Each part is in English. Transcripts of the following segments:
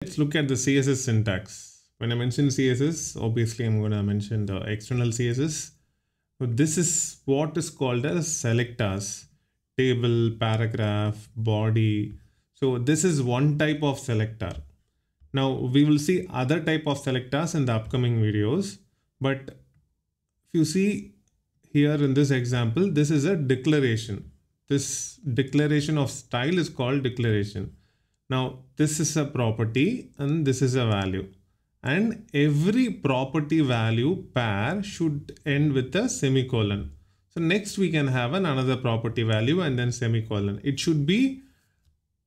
Let's look at the CSS syntax. When I mention CSS, obviously I'm going to mention the external CSS. So this is what is called as selectors: table, paragraph, body. So this is one type of selector. Now we will see other type of selectors in the upcoming videos. But if you see here in this example, this is a declaration. This declaration of style is called declaration. Now this is a property and this is a value, and every property value pair should end with a semicolon. So next we can have another property value and then semicolon. It should be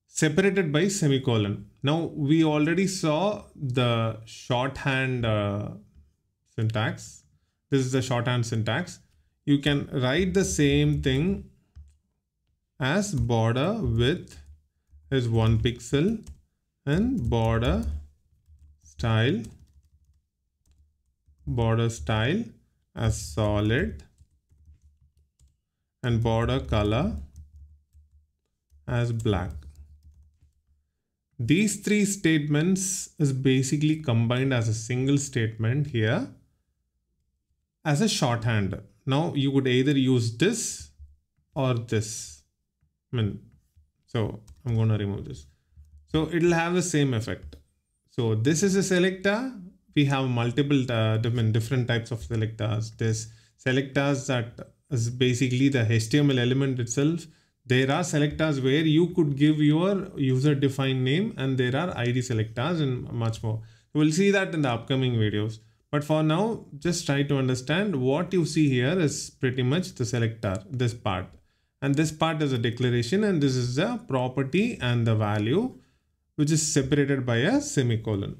separated by semicolon. Now we already saw the shorthand syntax. This is the shorthand syntax. You can write the same thing as border width is 1 pixel and border style as solid and border color as black. These three statements is basically combined as a single statement here as a shorthand. Now you could either use this or this. So I'm going to remove this. So it'll have the same effect. So this is a selector. We have multiple different types of selectors. There's selectors that is basically the HTML element itself. There are selectors where you could give your user defined name, and there are ID selectors and much more. We'll see that in the upcoming videos. But for now, just try to understand what you see here is pretty much the selector, this part. And this part is a declaration, and this is the property and the value, which is separated by a semicolon.